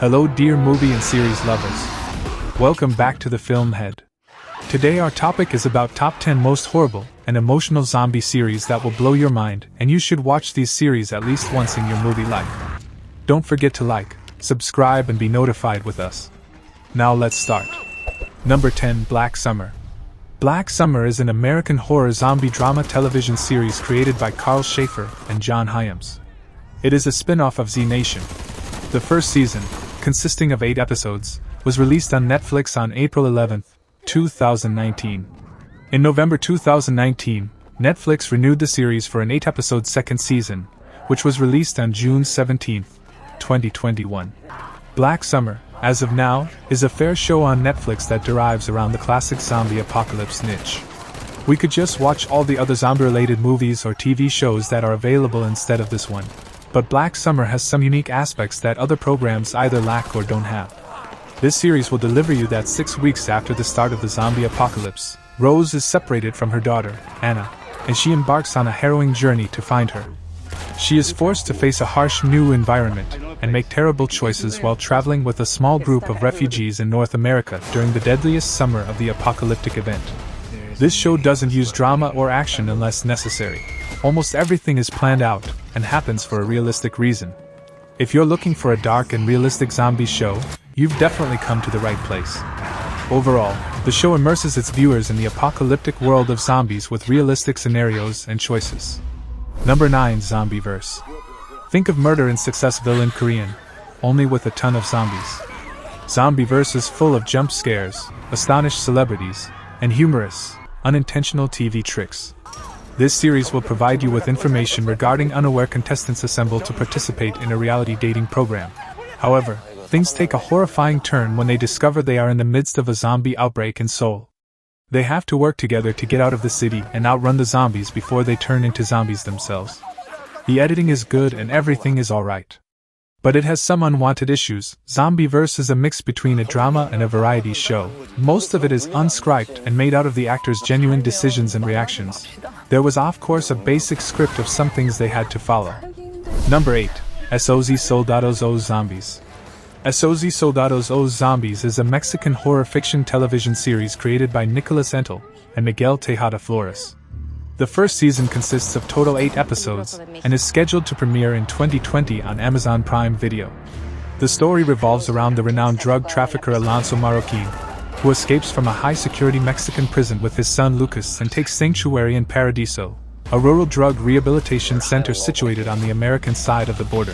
Hello dear movie and series lovers. Welcome back to the FilmHead. Today our topic is about top 10 most horrible and emotional zombie series that will blow your mind, and you should watch these series at least once in your movie life. Don't forget to like, subscribe and be notified with us. Now let's start. Number 10, Black Summer. Black Summer is an American horror zombie drama television series created by Carl Schaefer and John Hyams. It is a spin-off of Z Nation. The first season, consisting of 8 episodes, was released on Netflix on April 11, 2019. In November 2019, Netflix renewed the series for an 8-episode second season, which was released on June 17, 2021. Black Summer, as of now, is a fair show on Netflix that derives around the classic zombie apocalypse niche. We could just watch all the other zombie-related movies or TV shows that are available instead of this one. But Black Summer has some unique aspects that other programs either lack or don't have. This series will deliver you that 6 weeks after the start of the zombie apocalypse, Rose is separated from her daughter, Anna, and she embarks on a harrowing journey to find her. She is forced to face a harsh new environment and make terrible choices while traveling with a small group of refugees in North America during the deadliest summer of the apocalyptic event. This show doesn't use drama or action unless necessary. Almost everything is planned out and happens for a realistic reason. If you're looking for a dark and realistic zombie show, you've definitely come to the right place. Overall, the show immerses its viewers in the apocalyptic world of zombies with realistic scenarios and choices. Number 9, Zombieverse. Think of Murder in Successville in Korean, only with a ton of zombies. Zombieverse is full of jump scares, astonished celebrities, and humorous, unintentional TV tricks. This series will provide you with information regarding unaware contestants assembled to participate in a reality dating program. However, things take a horrifying turn when they discover they are in the midst of a zombie outbreak in Seoul. They have to work together to get out of the city and outrun the zombies before they turn into zombies themselves. The editing is good and everything is alright. But it has some unwanted issues. Zombieverse is a mix between a drama and a variety show. Most of it is unscripted and made out of the actors' genuine decisions and reactions. There was of course a basic script of some things they had to follow. Number 8. SOS Soldados os Zombies. SOS Soldados os Zombies is a Mexican horror fiction television series created by Nicolas Entel and Miguel Tejada Flores. The first season consists of total 8 episodes and is scheduled to premiere in 2020 on Amazon Prime Video. The story revolves around the renowned drug trafficker Alonso Marroquin, who escapes from a high-security Mexican prison with his son Lucas and takes sanctuary in Paradiso, a rural drug rehabilitation center situated on the American side of the border.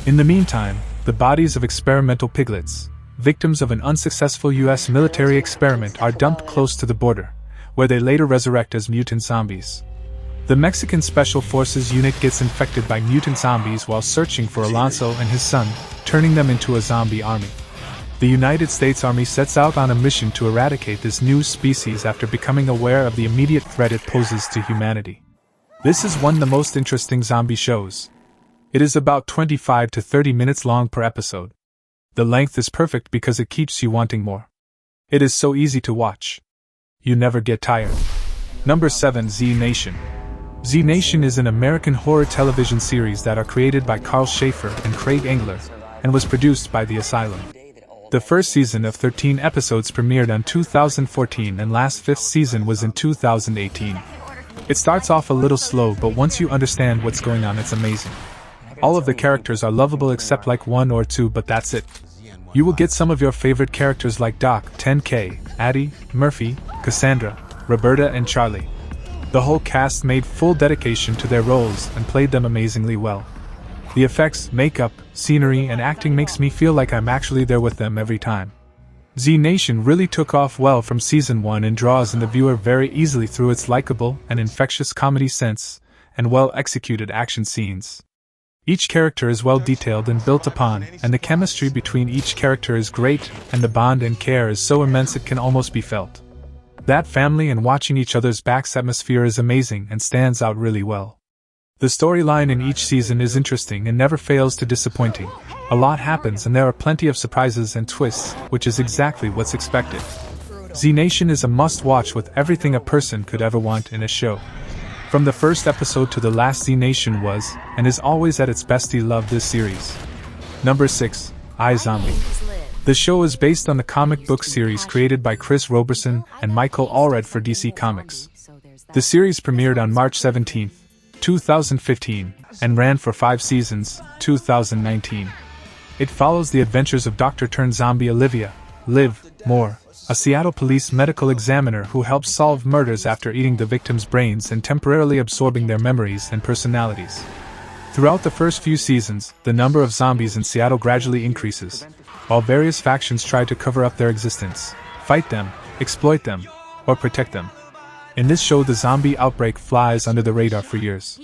In the meantime, the bodies of experimental piglets, victims of an unsuccessful U.S. military experiment, are dumped close to the border, where they later resurrect as mutant zombies. The Mexican Special Forces unit gets infected by mutant zombies while searching for Alonso and his son, turning them into a zombie army. The United States Army sets out on a mission to eradicate this new species after becoming aware of the immediate threat it poses to humanity. This is one of the most interesting zombie shows. It is about 25 to 30 minutes long per episode. The length is perfect because it keeps you wanting more. It is so easy to watch. You never get tired. Number 7, Z Nation. Z Nation is an American horror television series that are created by Carl Schaefer and Craig Engler, and was produced by The Asylum. The first season of 13 episodes premiered in 2014 and last 5th season was in 2018. It starts off a little slow, but once you understand what's going on, it's amazing. All of the characters are lovable except like 1 or 2, but that's it. You will get some of your favorite characters like Doc, 10K, Addie, Murphy, Cassandra, Roberta and Charlie. The whole cast made full dedication to their roles and played them amazingly well. The effects, makeup, scenery and acting makes me feel like I'm actually there with them every time. Z Nation really took off well from season 1 and draws in the viewer very easily through its likable and infectious comedy sense and well-executed action scenes. Each character is well detailed and built upon, and the chemistry between each character is great, and the bond and care is so immense it can almost be felt. That family and watching each other's backs atmosphere is amazing and stands out really well. The storyline in each season is interesting and never fails to disappointing. A lot happens and there are plenty of surprises and twists, which is exactly what's expected. Z Nation is a must-watch with everything a person could ever want in a show. From the first episode to the last, Z Nation was, and is always at its best. Love this series. Number 6. iZombie. The show is based on the comic book series created by Chris Roberson and Michael Allred for DC Comics. The series premiered on March 17, 2015, and ran for 5 seasons, 2019. It follows the adventures of Doctor-turned-zombie Olivia, Liv, Moore, a Seattle police medical examiner who helps solve murders after eating the victims' brains and temporarily absorbing their memories and personalities. Throughout the first few seasons, the number of zombies in Seattle gradually increases, while various factions try to cover up their existence, fight them, exploit them, or protect them. In this show, the zombie outbreak flies under the radar for years.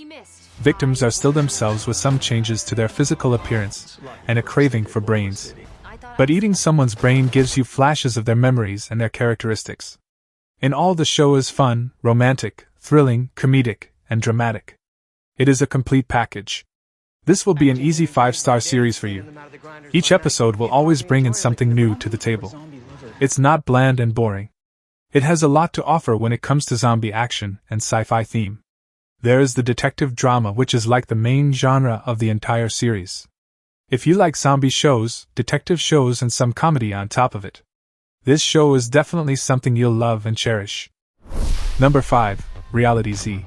Victims are still themselves with some changes to their physical appearance and a craving for brains. But eating someone's brain gives you flashes of their memories and their characteristics. In all, the show is fun, romantic, thrilling, comedic, and dramatic. It is a complete package. This will be an easy 5-star series for you. Each episode will always bring in something new to the table. It's not bland and boring. It has a lot to offer when it comes to zombie action and sci-fi theme. There is the detective drama, which is like the main genre of the entire series. If you like zombie shows, detective shows, and some comedy on top of it, this show is definitely something you'll love and cherish. Number 5. Reality Z.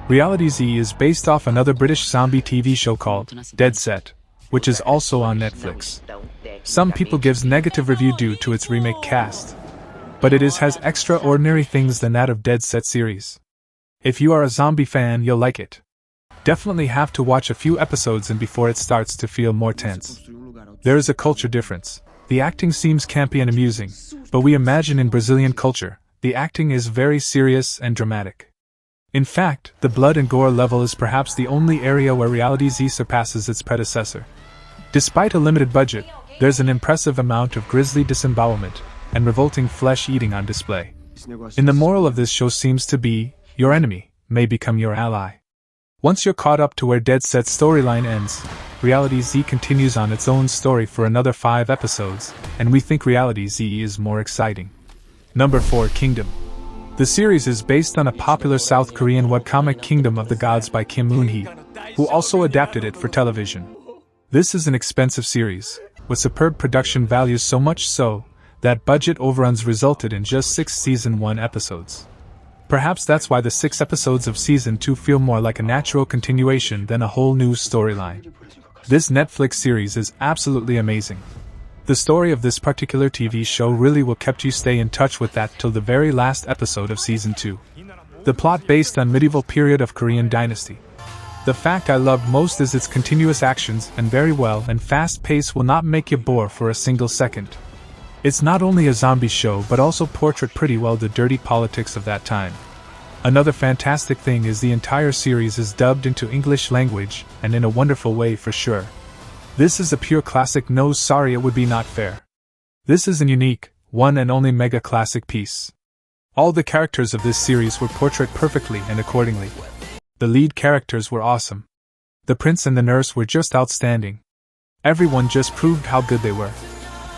Reality Z is based off another British zombie TV show called Dead Set, which is also on Netflix. Some people gives negative review due to its remake cast, but it has extraordinary things than that of Dead Set series. If you are a zombie fan, you'll like it. Definitely have to watch a few episodes and before it starts to feel more tense. There is a culture difference. The acting seems campy and amusing, but we imagine in Brazilian culture, the acting is very serious and dramatic. In fact, the blood and gore level is perhaps the only area where Reality Z surpasses its predecessor. Despite a limited budget, there's an impressive amount of grisly disembowelment and revolting flesh eating on display. And the moral of this show seems to be, your enemy may become your ally. Once you're caught up to where Dead Set's storyline ends, Reality Z continues on its own story for another 5 episodes, and we think Reality Z is more exciting. Number 4. Kingdom. The series is based on a popular South Korean webcomic Kingdom of the Gods by Kim Eun-hee, who also adapted it for television. This is an expensive series, with superb production values, so much so that budget overruns resulted in just 6 Season 1 episodes. Perhaps that's why the 6 episodes of Season 2 feel more like a natural continuation than a whole new storyline. This Netflix series is absolutely amazing. The story of this particular TV show really will keep you stay in touch with that till the very last episode of Season 2. The plot based on medieval period of Korean dynasty. The fact I love most is its continuous actions and very well and fast pace will not make you bore for a single second. It's not only a zombie show but also portray pretty well the dirty politics of that time. Another fantastic thing is the entire series is dubbed into English language, and in a wonderful way for sure. This is a pure classic, no sorry it would be not fair. This is a unique, one and only mega classic piece. All the characters of this series were portrayed perfectly and accordingly. The lead characters were awesome. The prince and the nurse were just outstanding. Everyone just proved how good they were.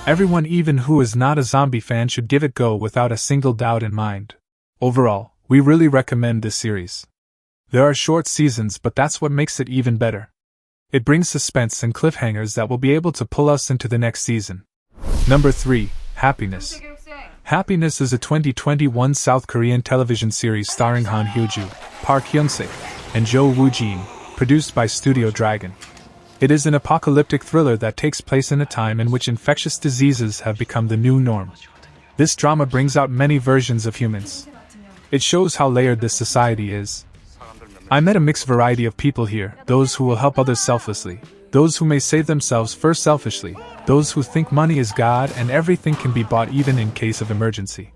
Everyone, even who is not a zombie fan, should give it a go without a single doubt in mind. Overall, we really recommend this series. There are short seasons, but that's what makes it even better. It brings suspense and cliffhangers that will be able to pull us into the next season. Number 3. Happiness. Happiness is a 2021 South Korean television series starring Han Hyo-joo, Park Hyung-sik, and Jo Woo-jin, produced by Studio Dragon. It is an apocalyptic thriller that takes place in a time in which infectious diseases have become the new norm. This drama brings out many versions of humans. It shows how layered this society is. I met a mixed variety of people here, those who will help others selflessly, those who may save themselves first selfishly, those who think money is God and everything can be bought even in case of emergency.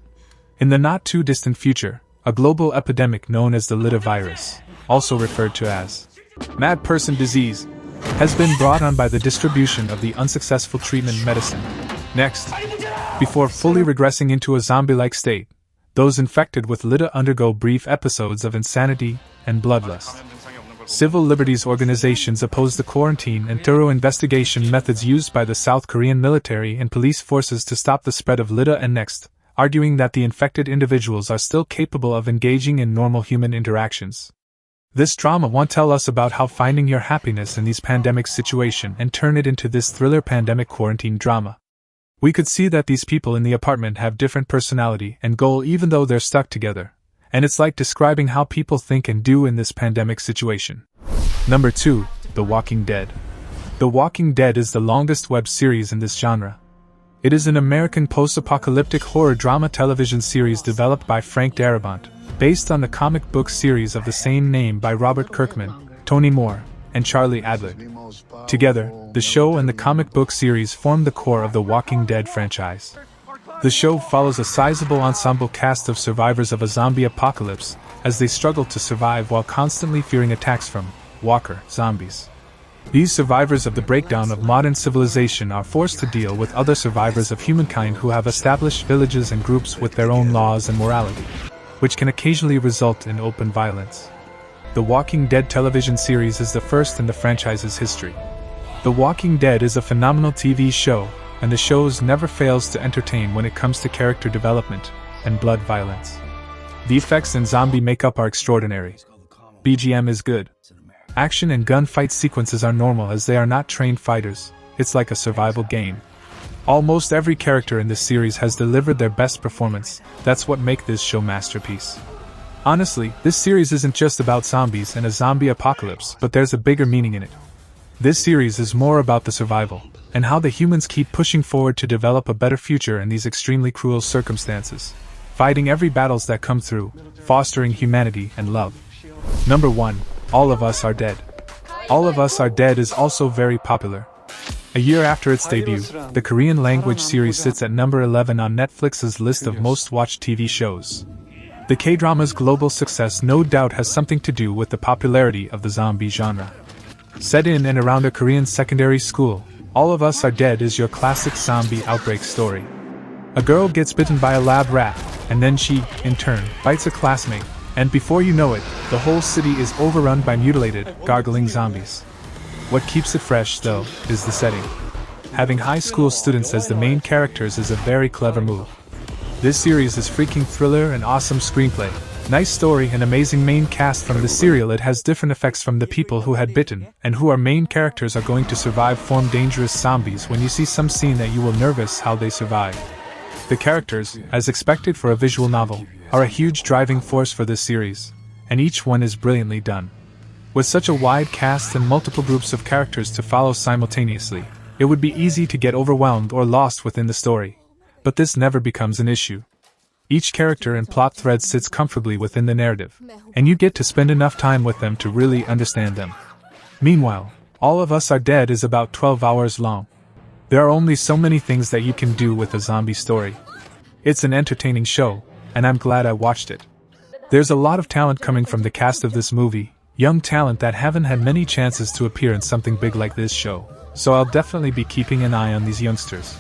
In the not-too-distant future, a global epidemic known as the Lita virus, also referred to as mad person disease, has been brought on by the distribution of the unsuccessful treatment medicine. Next, before fully regressing into a zombie-like state, those infected with Lita undergo brief episodes of insanity and bloodlust. Civil liberties organizations oppose the quarantine and thorough investigation methods used by the South Korean military and police forces to stop the spread of Lita, and next, arguing that the infected individuals are still capable of engaging in normal human interactions. This drama won't tell us about how finding your happiness in these pandemic situation and turn it into this thriller pandemic quarantine drama. We could see that these people in the apartment have different personality and goal even though they're stuck together, and it's like describing how people think and do in this pandemic situation. Number 2, The Walking Dead. The Walking Dead is the longest web series in this genre. It is an American post-apocalyptic horror drama television series developed by Frank Darabont, based on the comic book series of the same name by Robert Kirkman, Tony Moore, and Charlie Adler. Together, the show and the comic book series form the core of the Walking Dead franchise. The show follows a sizable ensemble cast of survivors of a zombie apocalypse as they struggle to survive while constantly fearing attacks from walker zombies. These survivors of the breakdown of modern civilization are forced to deal with other survivors of humankind who have established villages and groups with their own laws and morality, which can occasionally result in open violence. The Walking Dead television series is the first in the franchise's history. The Walking Dead is a phenomenal TV show, and the show never fails to entertain when it comes to character development and blood violence. The effects and zombie makeup are extraordinary. BGM is good. Action and gunfight sequences are normal as they are not trained fighters, it's like a survival game. Almost every character in this series has delivered their best performance, that's what makes this show masterpiece. Honestly, this series isn't just about zombies and a zombie apocalypse, but there's a bigger meaning in it. This series is more about the survival, and how the humans keep pushing forward to develop a better future in these extremely cruel circumstances, fighting every battles that come through, fostering humanity and love. Number 1. All of Us Are Dead. All of Us Are Dead is also very popular. A year after its debut, the Korean language series sits at number 11 on Netflix's list of most watched TV shows. The K-drama's global success no doubt has something to do with the popularity of the zombie genre. Set in and around a Korean secondary school, All of Us Are Dead is your classic zombie outbreak story. A girl gets bitten by a lab rat, and then she, in turn, bites a classmate, and before you know it, the whole city is overrun by mutilated, gargling zombies. What keeps it fresh, though, is the setting. Having high school students as the main characters is a very clever move. This series is freaking thriller and awesome screenplay, nice story and amazing main cast from the serial. It has different effects from the people who had bitten, and who are main characters are going to survive form dangerous zombies when you see some scene that you will nervous how they survive. The characters, as expected for a visual novel, are a huge driving force for this series, and each one is brilliantly done. With such a wide cast and multiple groups of characters to follow simultaneously, it would be easy to get overwhelmed or lost within the story, but this never becomes an issue. Each character and plot thread sits comfortably within the narrative, and you get to spend enough time with them to really understand them. Meanwhile, All of Us Are Dead is about 12 hours long. There are only so many things that you can do with a zombie story. It's an entertaining show, and I'm glad I watched it. There's a lot of talent coming from the cast of this movie, young talent that haven't had many chances to appear in something big like this show, so I'll definitely be keeping an eye on these youngsters.